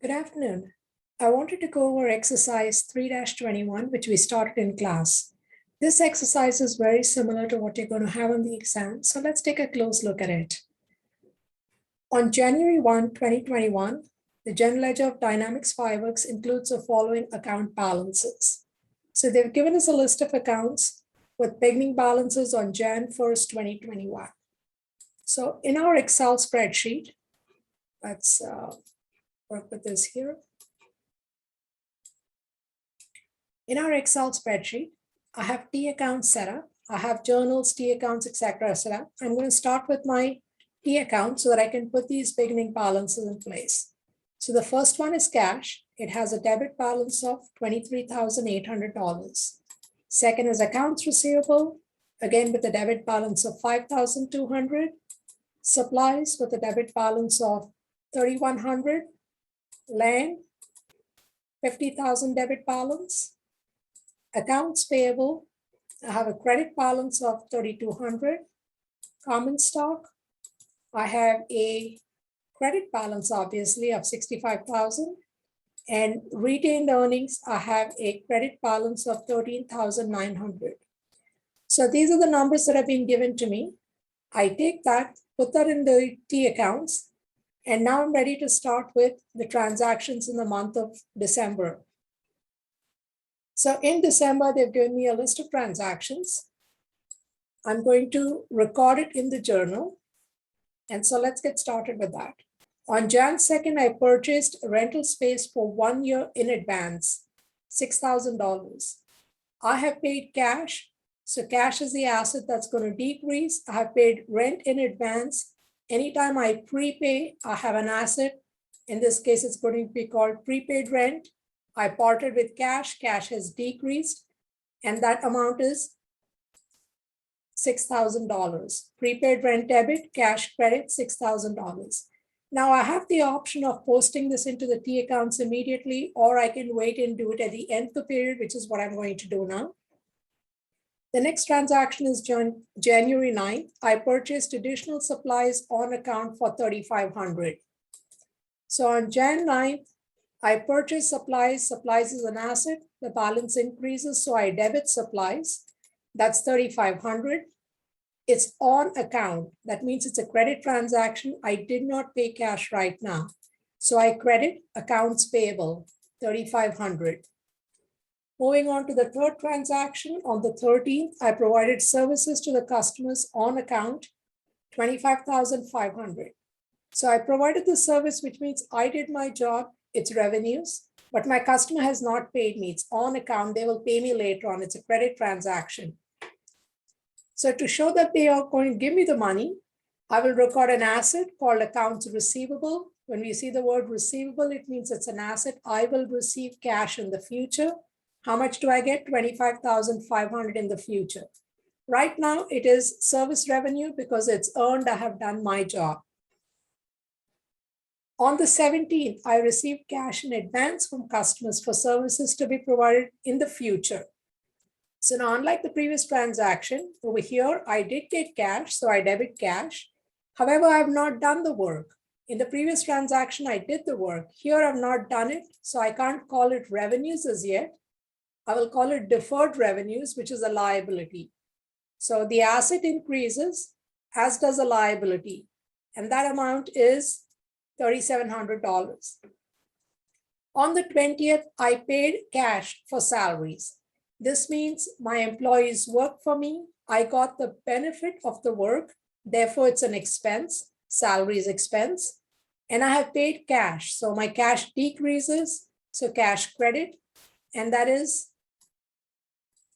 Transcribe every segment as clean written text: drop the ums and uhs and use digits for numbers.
Good afternoon. I wanted to go over exercise 3-21, which we started in class. This exercise is very similar to what you're going to have on the exam, so let's take a close look at it. On January 1, 2021, the General Ledger of Dynamics Fireworks includes the following account balances. So they've given us a list of accounts with beginning balances on Jan 1st, 2021. So in our Excel spreadsheet, let's work with this here. In our Excel spreadsheet, I have T accounts set up. I have journals, T accounts, etc. set up. I'm going to start with my T account so that I can put these beginning balances in place. So the first one is cash. It has a debit balance of $23,800. Second is accounts receivable, again with a debit balance of $5,200. Supplies with a debit balance of $3,100. Land, $50,000 debit balance. Accounts payable, I have a credit balance of $3,200. Common stock, I have a credit balance obviously of $65,000. And retained earnings, I have a credit balance of $13,900. So these are the numbers that have been given to me. I take that, put that in the T accounts, and now I'm ready to start with the transactions in the month of December. So in December, they've given me a list of transactions. I'm going to record it in the journal. And so let's get started with that. On Jan 2nd, I purchased a rental space for 1 year in advance, $6,000. I have paid cash. So cash is the asset that's going to decrease. I have paid rent in advance. Anytime I prepay, I have an asset. In this case, it's going to be called prepaid rent. I parted with cash. Cash has decreased. And that amount is $6,000. Prepaid rent debit, cash credit, $6,000. Now I have the option of posting this into the T accounts immediately, or I can wait and do it at the end of the period, which is what I'm going to do now. The next transaction is January 9th. I purchased additional supplies on account for $3,500. So on Jan 9th, I purchased supplies. Supplies is an asset. The balance increases, so I debit supplies. That's $3,500. It's on account. That means it's a credit transaction. I did not pay cash right now. So I credit accounts payable, $3,500. Moving on to the third transaction, on the 13th, I provided services to the customers on account, $25,500. So I provided the service, which means I did my job, it's revenues, but my customer has not paid me. It's on account, they will pay me later on. It's a credit transaction. So to show that they are going to give me the money, I will record an asset called accounts receivable. When we see the word receivable, it means it's an asset. I will receive cash in the future. How much do I get? $25,500 in the future. Right now, it is service revenue because it's earned. I have done my job. On the 17th, I received cash in advance from customers for services to be provided in the future. So now, unlike the previous transaction, over here, I did get cash, so I debit cash. However, I have not done the work. In the previous transaction, I did the work. Here, I've not done it, so I can't call it revenues as yet. I will call it deferred revenues, which is a liability. So the asset increases, as does the liability, and that amount is $3,700. On the 20th, I paid cash for salaries. This means my employees work for me. I got the benefit of the work. Therefore, it's an expense. Salary is expense. And I have paid cash. So my cash decreases. So cash credit. And that is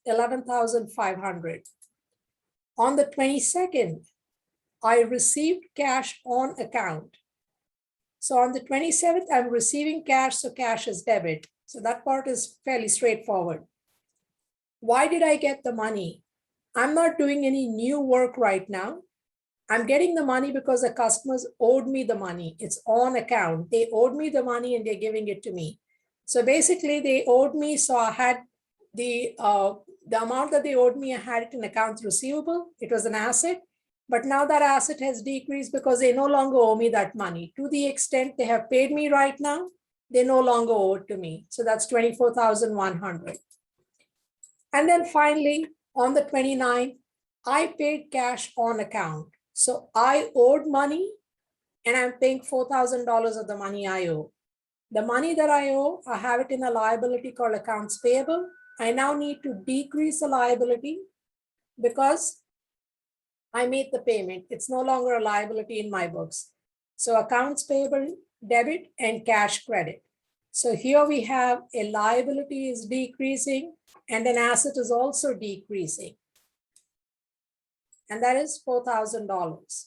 $11,500. On the 22nd, I received cash on account. So on the 27th, I'm receiving cash. So cash is debit. So that part is fairly straightforward. Why did I get the money? I'm not doing any new work right now. I'm getting the money because the customers owed me the money. It's on account. They owed me the money and they're giving it to me. So basically they owed me. So I had the amount that they owed me, I had it in accounts receivable. It was an asset. But now that asset has decreased because they no longer owe me that money. To the extent they have paid me right now, they no longer owe it to me. So that's 24,100. And then finally, on the 29th, I paid cash on account. So I owed money and I'm paying $4,000 of the money I owe. The money that I owe, I have it in a liability called accounts payable. I now need to decrease the liability because I made the payment. It's no longer a liability in my books. So accounts payable, debit, and cash credit. So here we have a liability is decreasing and an asset is also decreasing. And that is $4,000.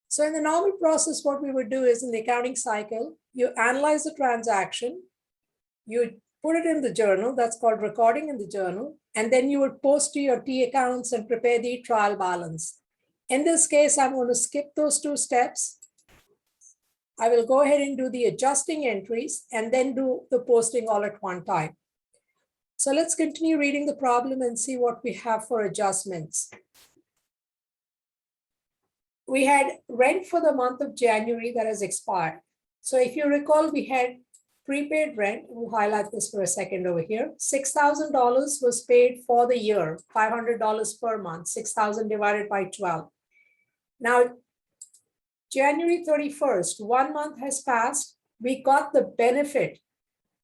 So in the normal process, what we would do is in the accounting cycle, you analyze the transaction, you put it in the journal, that's called recording in the journal, and then you would post to your T accounts and prepare the trial balance. In this case, I'm going to skip those two steps. I will go ahead and do the adjusting entries and then do the posting all at one time. So let's continue reading the problem and see what we have for adjustments. We had rent for the month of January that has expired. So if you recall, we had prepaid rent. We'll highlight this for a second over here. $6,000 was paid for the year, $500 per month, 6,000 divided by 12. Now, January 31st, 1 month has passed. We got the benefit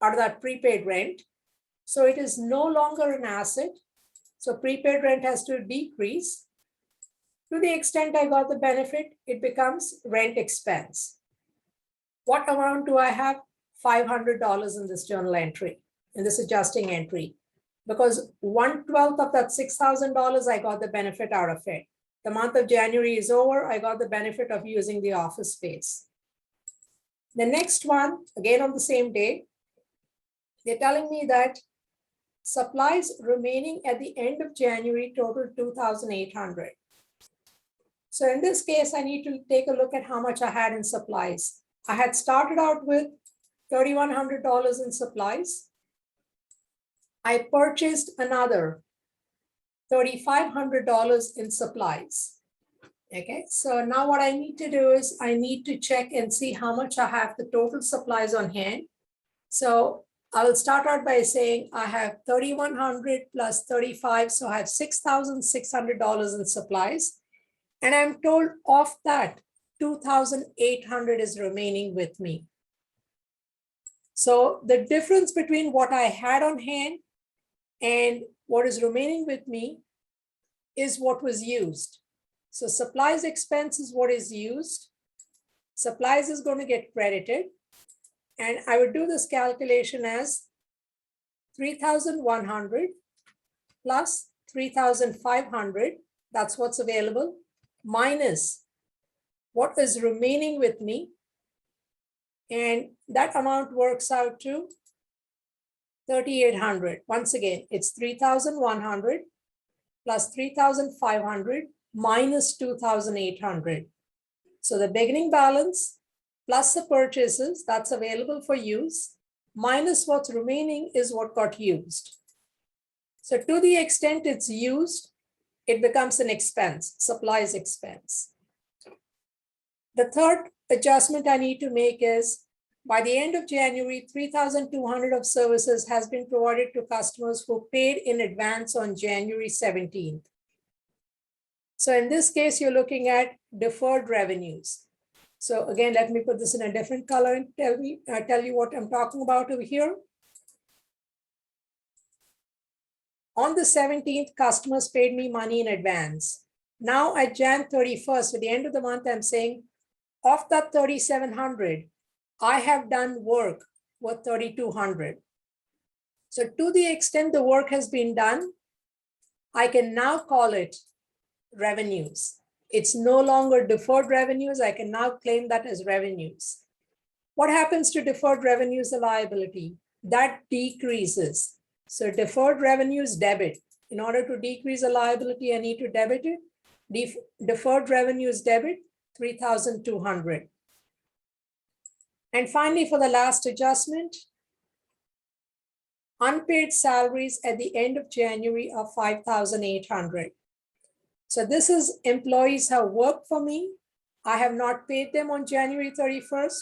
out of that prepaid rent. So it is no longer an asset. So prepaid rent has to decrease. To the extent I got the benefit, it becomes rent expense. What amount do I have? $500 in this journal entry, in this adjusting entry, because 1/12 of that $6,000, I got the benefit out of it. The month of January is over. I got the benefit of using the office space. The next one, again on the same day, they're telling me that supplies remaining at the end of January total 2,800. So in this case, I need to take a look at how much I had in supplies. I had started out with $3,100 in supplies. I purchased another $3,500 in supplies. Okay, so now what I need to do is I need to check and see how much I have the total supplies on hand. So I will start out by saying I have 3,100 plus 35, so I have $6,600 in supplies. And I'm told of that, 2,800 is remaining with me. So the difference between what I had on hand and what is remaining with me is what was used. So supplies expense is what is used. Supplies is going to get credited. And I would do this calculation as 3,100 plus 3,500. That's what's available, minus what is remaining with me. And that amount works out to 3,800. Once again, it's 3,100 plus 3,500 minus 2,800. So the beginning balance plus the purchases that's available for use minus what's remaining is what got used. So to the extent it's used, it becomes an expense, supplies expense. The third adjustment I need to make is by the end of January, 3,200 of services has been provided to customers who paid in advance on January 17th. So in this case, you're looking at deferred revenues. So again, let me put this in a different color and tell you what I'm talking about over here. On the 17th, customers paid me money in advance. Now at Jan 31st, at the end of the month, I'm saying of that 3,700, I have done work worth 3,200. So to the extent the work has been done, I can now call it revenues. It's no longer deferred revenues. I can now claim that as revenues. What happens to deferred revenues, the liability? That decreases. So deferred revenues debit. In order to decrease a liability, I need to debit it. Deferred revenues debit, 3,200. And finally, for the last adjustment, unpaid salaries at the end of January are 5,800. So this is employees have worked for me. I have not paid them on January 31st.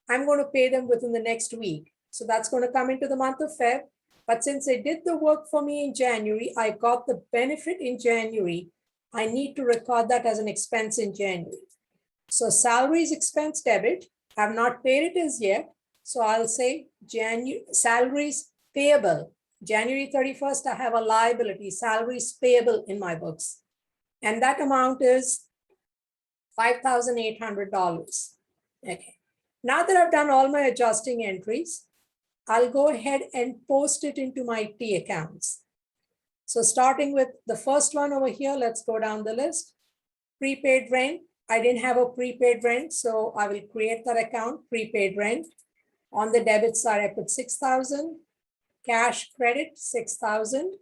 I'm going to pay them within the next week. So that's going to come into the month of Feb. But since they did the work for me in January, I got the benefit in January. I need to record that as an expense in January. So salaries expense debit, I've not paid it as yet. So I'll say salaries payable. January 31st, I have a liability, salaries payable in my books. And that amount is $5,800. Okay. Now that I've done all my adjusting entries, I'll go ahead and post it into my T accounts. So starting with the first one over here, let's go down the list. Prepaid rent. I didn't have a prepaid rent, so I will create that account, prepaid rent. On the debit side, I put 6,000. Cash credit, 6,000.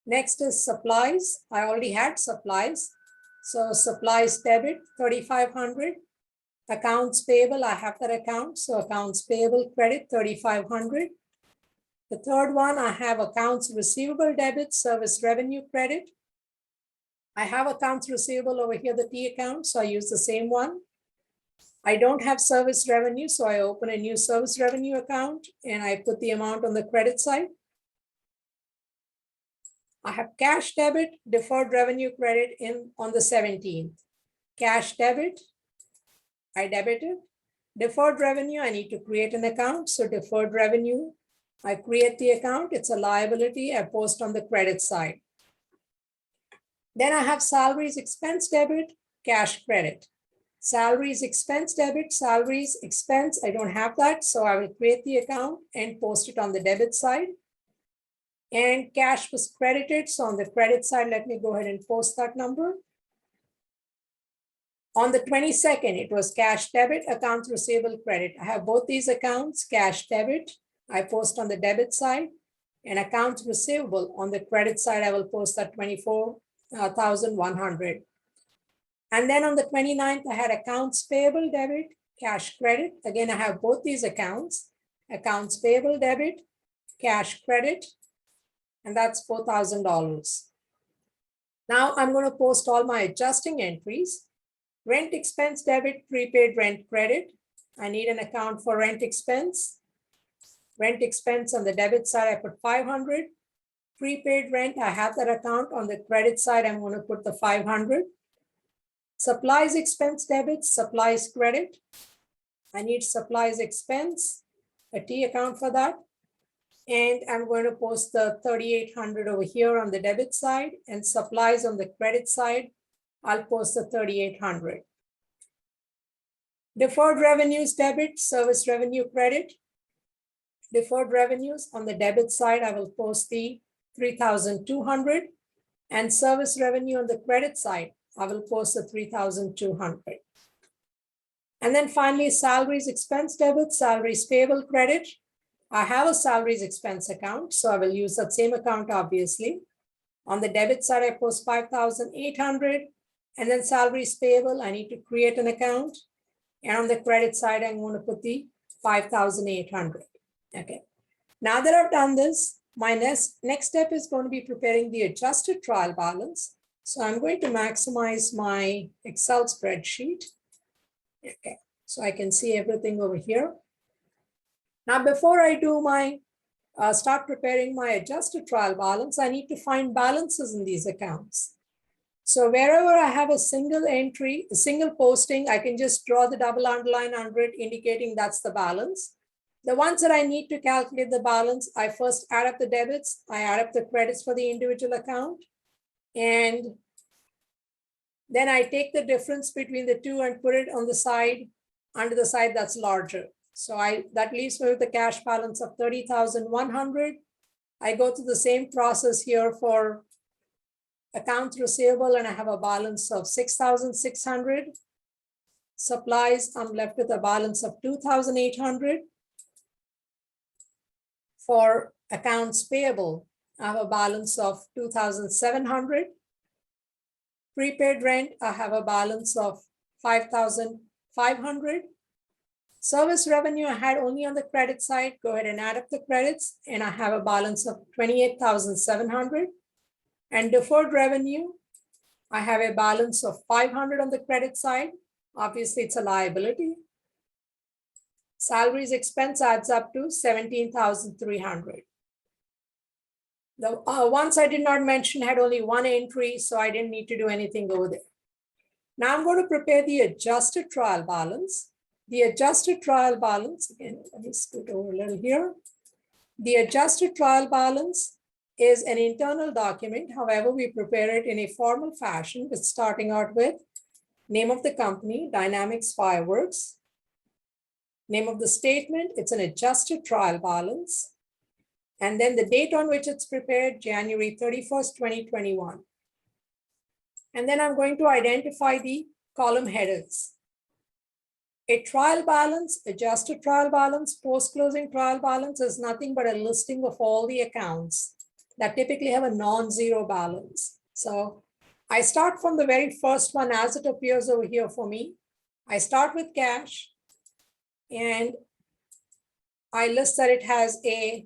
Next is supplies. I already had supplies. So supplies debit, 3,500. Accounts payable, I have that account. So accounts payable credit, 3,500. The third one, I have accounts receivable debit, service revenue credit. I have accounts receivable over here, the T account, so I use the same one. I don't have service revenue, so I open a new service revenue account and I put the amount on the credit side. I have cash debit, deferred revenue credit on the 17th. Cash debit, I debited. Deferred revenue, I need to create an account. So deferred revenue, I create the account. It's a liability. I post on the credit side. Then I have salaries expense debit, cash credit. Salaries expense debit, salaries expense, I don't have that. So I will create the account and post it on the debit side. And cash was credited. So on the credit side, let me go ahead and post that number. On the 22nd, it was cash debit, accounts receivable credit. I have both these accounts, cash debit, I post on the debit side, and accounts receivable on the credit side, I will post at 24,100. And then on the 29th, I had accounts payable debit, cash credit. Again, I have both these accounts, accounts payable debit, cash credit, and that's $4,000. Now I'm going to post all my adjusting entries. Rent expense debit, prepaid rent credit. I need an account for rent expense. Rent expense on the debit side, I put 500. Prepaid rent, I have that account. On the credit side, I'm going to put the 500. Supplies expense debit, supplies credit. I need supplies expense, a T account for that. And I'm going to post the 3,800 over here on the debit side, and supplies on the credit side, I'll post the 3,800. Deferred revenues debit, service revenue credit. Deferred revenues on the debit side, I will post the 3,200. And service revenue on the credit side, I will post the 3,200. And then finally, salaries expense debit, salaries payable credit. I have a salaries expense account, so I will use that same account, obviously. On the debit side, I post 5,800. And then salaries payable, I need to create an account. And on the credit side, I'm going to put the 5,800. Okay. Now that I've done this, my next step is going to be preparing the adjusted trial balance. So I'm going to maximize my Excel spreadsheet. Okay. So I can see everything over here. Now, before I do my start preparing my adjusted trial balance, I need to find balances in these accounts. So wherever I have a single entry, a single posting, I can just draw the double underline under it, indicating that's the balance. The ones that I need to calculate the balance, I first add up the debits, I add up the credits for the individual account, and then I take the difference between the two and put it on the side, under the side that's larger. So that leaves me with a cash balance of 30,100. I go through the same process here for accounts receivable, and I have a balance of 6,600. Supplies, I'm left with a balance of 2,800. For accounts payable, I have a balance of 2,700. Prepaid rent, I have a balance of 5,500. Service revenue, I had only on the credit side. Go ahead and add up the credits, and I have a balance of 28,700. And deferred revenue, I have a balance of 500 on the credit side. Obviously, it's a liability. Salaries expense adds up to 17,300. The ones I did not mention had only one entry, so I didn't need to do anything over there. Now I'm going to prepare the adjusted trial balance. The adjusted trial balance, again, let me scoot over a little here. The adjusted trial balance is an internal document. However, we prepare it in a formal fashion with starting out with name of the company, Dynamics Fireworks. Name of the statement, it's an adjusted trial balance. And then the date on which it's prepared, January 31st, 2021. And then I'm going to identify the column headers. A trial balance, adjusted trial balance, post-closing trial balance is nothing but a listing of all the accounts that typically have a non-zero balance. So I start from the very first one as it appears over here for me. I start with cash and I list that it has a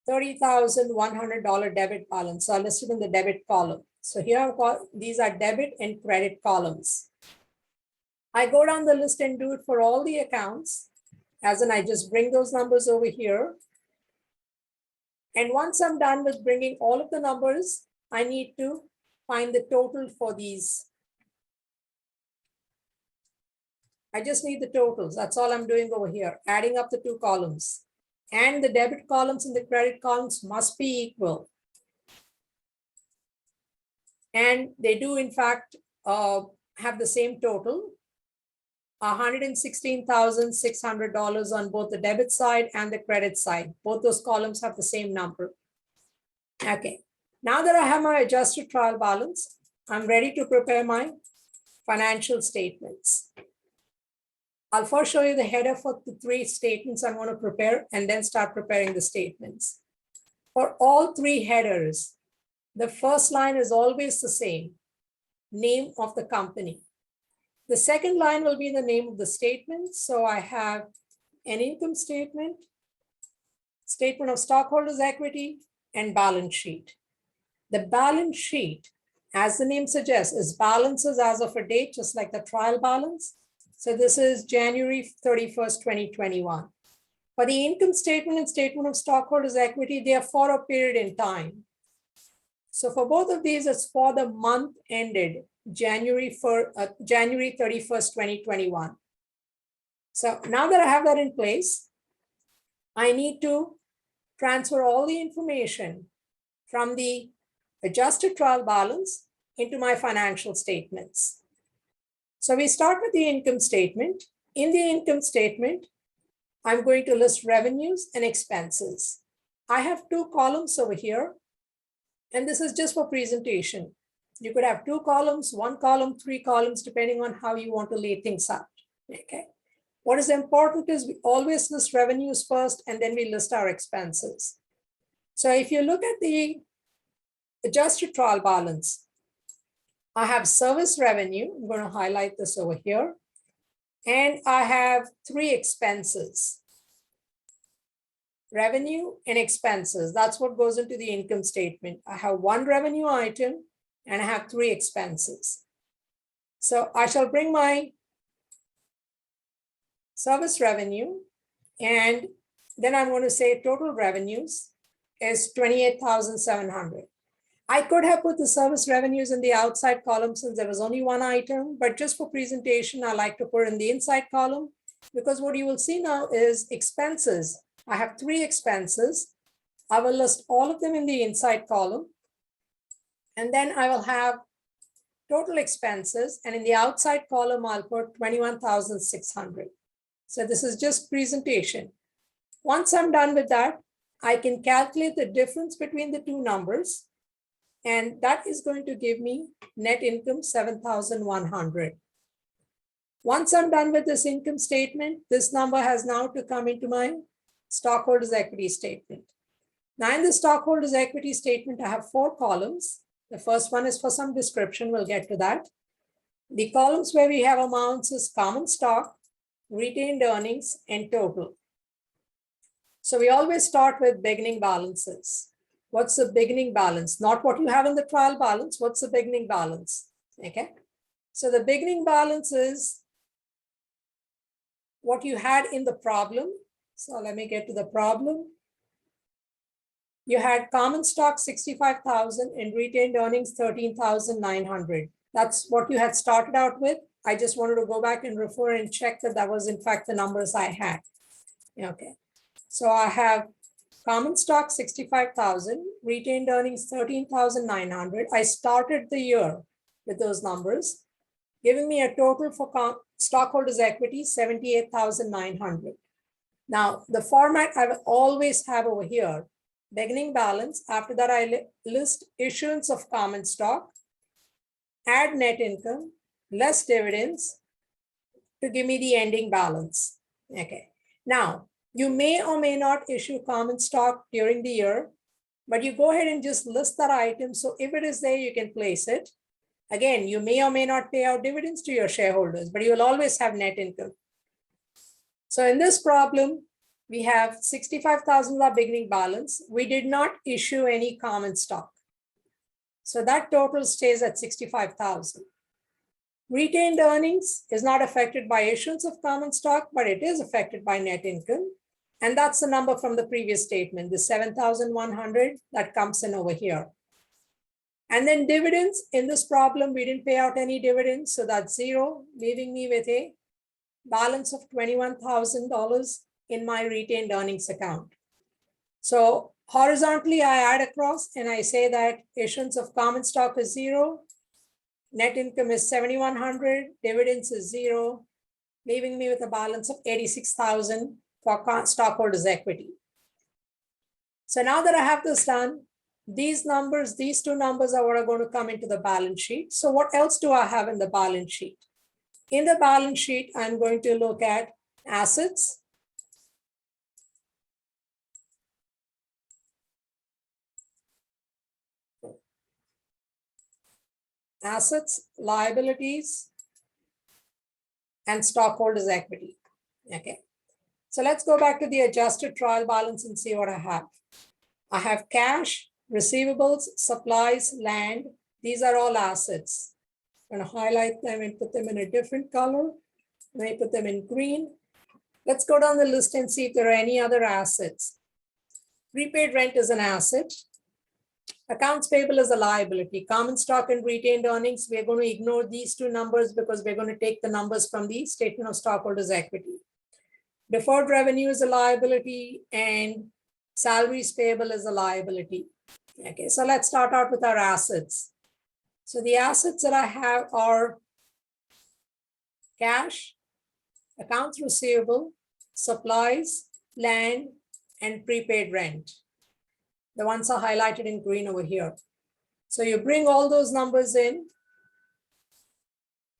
$30,100 debit balance. So I listed in the debit column. So here I've got, these are debit and credit columns. I go down the list and do it for all the accounts, as in I just bring those numbers over here. And once I'm done with bringing all of the numbers, I need to find the total for these. I just need the totals. That's all I'm doing over here, adding up the two columns. And the debit columns and the credit columns must be equal. And they do, in fact, have the same total. $116,600 on both the debit side and the credit side. Both those columns have the same number. Okay, now that I have my adjusted trial balance, I'm ready to prepare my financial statements. I'll first show you the header for the three statements I'm going to prepare and then start preparing the statements. For all three headers, the first line is always the same, name of the company. The second line will be the name of the statement. So I have an income statement, statement of stockholders' equity, and balance sheet. The balance sheet, as the name suggests, is balances as of a date, just like the trial balance. So this is January 31st, 2021. For the income statement and statement of stockholders' equity, they are for a period in time. So for both of these, it's for the month ended January 31st, 2021. So now that I have that in place, I need to transfer all the information from the adjusted trial balance into my financial statements. So we start with the income statement. In the income statement, I'm going to list revenues and expenses. I have two columns over here, and this is just for presentation. You could have two columns, one column, three columns, depending on how you want to lay things out. Okay. What is important is we always list revenues first, and then we list our expenses. So if you look at the adjusted trial balance, I have service revenue. I'm going to highlight this over here. And I have three expenses. Revenue and expenses. That's what goes into the income statement. I have one revenue item and I have three expenses. So I shall bring my service revenue, and then I'm going to say total revenues is 28,700. I could have put the service revenues in the outside column since there was only one item, but just for presentation, I like to put in the inside column, because what you will see now is expenses. I have three expenses. I will list all of them in the inside column. And then I will have total expenses. And in the outside column, I'll put 21,600. So this is just presentation. Once I'm done with that, I can calculate the difference between the two numbers. And that is going to give me net income 7,100. Once I'm done with this income statement, this number has now to come into my stockholders' equity statement. Now in the stockholders' equity statement, I have four columns. The first one is for some description. We'll get to that. The columns where we have amounts is common stock, retained earnings, and total. So we always start with beginning balances. What's the beginning balance? Not what you have in the trial balance. What's the beginning balance? Okay. So the beginning balance is what you had in the problem. So let me get to the problem. You had common stock 65,000 and retained earnings 13,900. That's what you had started out with. I just wanted to go back and refer and check that that was in fact the numbers I had. Okay, so I have common stock 65,000, retained earnings 13,900. I started the year with those numbers, giving me a total for stockholders' equity 78,900. Now, the format I will always have over here, beginning balance. After that, I list issuance of common stock, add net income, less dividends to give me the ending balance. Okay. Now, you may or may not issue common stock during the year, but you go ahead and just list that item. So if it is there, you can place it. Again, you may or may not pay out dividends to your shareholders, but you will always have net income. So in this problem, we have 65,000 our beginning balance. We did not issue any common stock. So that total stays at 65,000. Retained earnings is not affected by issuance of common stock, but it is affected by net income. And that's the number from the previous statement, the 7,100 that comes in over here. And then dividends, in this problem, we didn't pay out any dividends, so that's zero, leaving me with a balance of $21,000 in my retained earnings account. So horizontally, I add across and I say that issuance of common stock is zero, net income is 7,100, dividends is zero, leaving me with a balance of 86,000 for stockholders' equity. So now that I have this done, these numbers, these two numbers are what are going to come into the balance sheet. So what else do I have in the balance sheet? In the balance sheet, I'm going to look at assets, liabilities, and stockholders' equity. Okay. So let's go back to the adjusted trial balance and see what I have. I have cash, receivables, supplies, land. These are all assets. I'm going to highlight them and put them in a different color. Let me put them in green. Let's go down the list and see if there are any other assets. Prepaid rent is an asset. Accounts payable is a liability. Common stock and retained earnings, we're going to ignore these two numbers because we're going to take the numbers from the statement of stockholders' equity. Deferred revenue is a liability and salaries payable is a liability. Okay, so let's start out with our assets. So the assets that I have are cash, accounts receivable, supplies, land, and prepaid rent. The ones are highlighted in green over here. So you bring all those numbers in.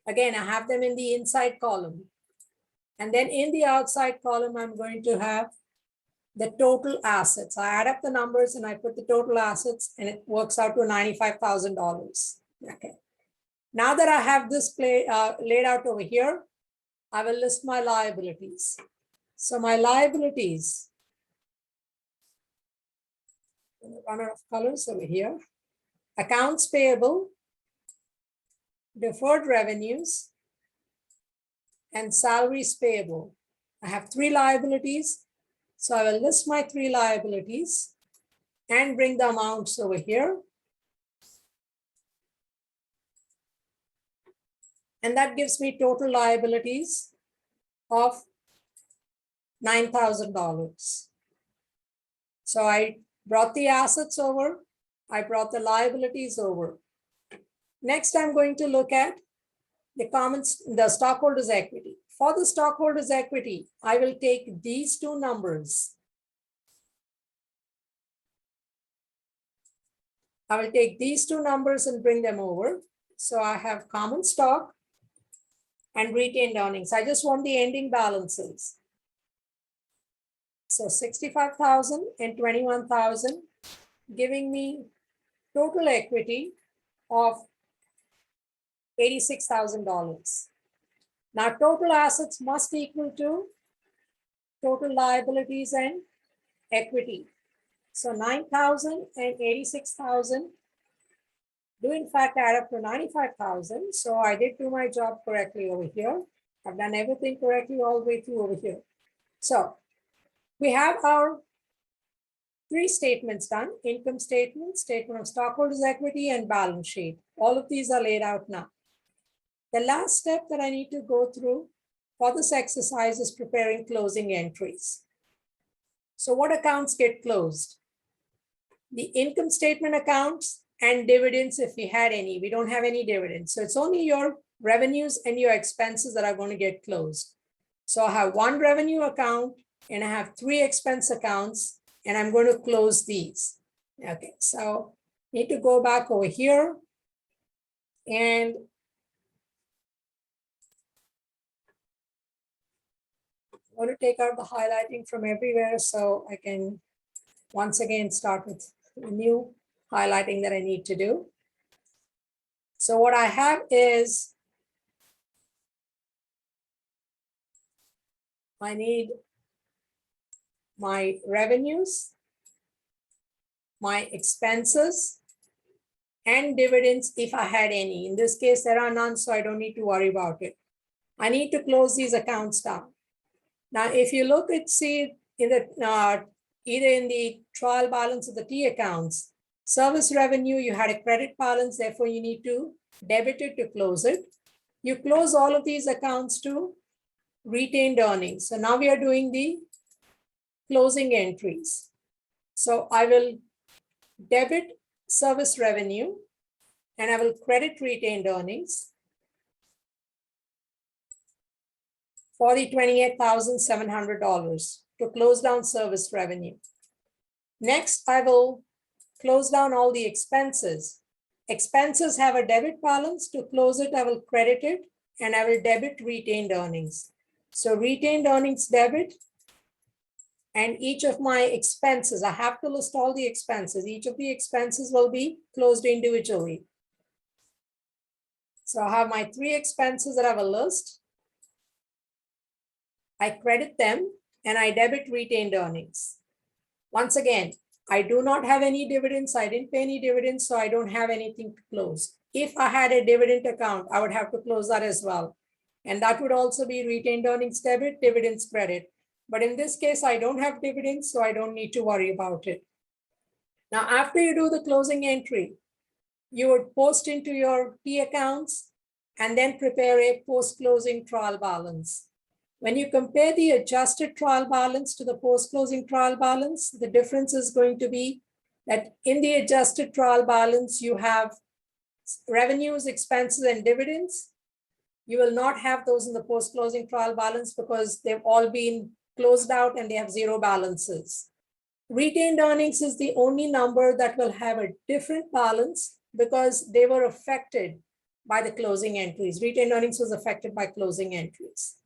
Again, I have them in the inside column. And then in the outside column, I'm going to have the total assets. I add up the numbers and I put the total assets and it works out to $95,000. Okay. Now that I have this laid out over here, I will list my liabilities. So my liabilities, run out of colors over here, accounts payable, deferred revenues, and salaries payable. I have three liabilities. So I will list my three liabilities and bring the amounts over here. And that gives me total liabilities of $9,000. So I brought the assets over. I brought the liabilities over. Next, I'm going to look at the stockholders' equity. For the stockholders' equity, I will take these two numbers. I will take these two numbers and bring them over. So I have common stock and retained earnings. I just want the ending balances. So 65,000 and 21,000, giving me total equity of $86,000. Now, total assets must equal to total liabilities and equity. So 9,000 and 86,000 do in fact add up to 95,000. So I did do my job correctly over here. I've done everything correctly all the way through over here. So we have our 3 statements done: income statement, statement of stockholders' equity, and balance sheet. All of these are laid out now. The last step that I need to go through for this exercise is preparing closing entries. So what accounts get closed? The income statement accounts and dividends if we had any. We don't have any dividends. So it's only your revenues and your expenses that are going to get closed. So I have 1 revenue account and I have 3 expense accounts, and I'm going to close these. Okay, so need to go back over here and I'm going to take out the highlighting from everywhere so I can once again start with a new highlighting that I need to do. So what I have is I need my revenues, my expenses, and dividends if I had any. In this case, there are none, so I don't need to worry about it. I need to close these accounts down. Now, if you look at, see, in the either in the trial balance of the T accounts, service revenue, you had a credit balance, therefore you need to debit it to close it. You close all of these accounts to retained earnings. So now we are doing the closing entries. So I will debit service revenue and I will credit retained earnings for the $28,700 to close down service revenue. Next, I will close down all the expenses. Expenses have a debit balance. To close it, I will credit it and I will debit retained earnings. So retained earnings debit, and each of my expenses, I have to list all the expenses. Each of the expenses will be closed individually. So I have my 3 expenses that I will list. I credit them and I debit retained earnings. Once again, I do not have any dividends. I didn't pay any dividends, so I don't have anything to close. If I had a dividend account, I would have to close that as well. And that would also be retained earnings debit, dividends credit. But in this case, I don't have dividends, so I don't need to worry about it. Now, after you do the closing entry, you would post into your T accounts and then prepare a post-closing trial balance. When you compare the adjusted trial balance to the post-closing trial balance, the difference is going to be that in the adjusted trial balance, you have revenues, expenses, and dividends. You will not have those in the post-closing trial balance because they've all been closed out and they have 0 balances. Retained earnings is the only number that will have a different balance because they were affected by the closing entries. Retained earnings was affected by closing entries.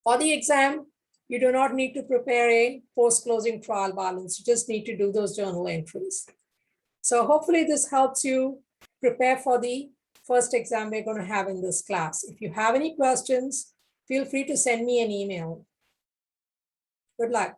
For the exam, you do not need to prepare a post-closing trial balance. You just need to do those journal entries. So hopefully this helps you prepare for the first exam we're going to have in this class. If you have any questions, feel free to send me an email. Good luck.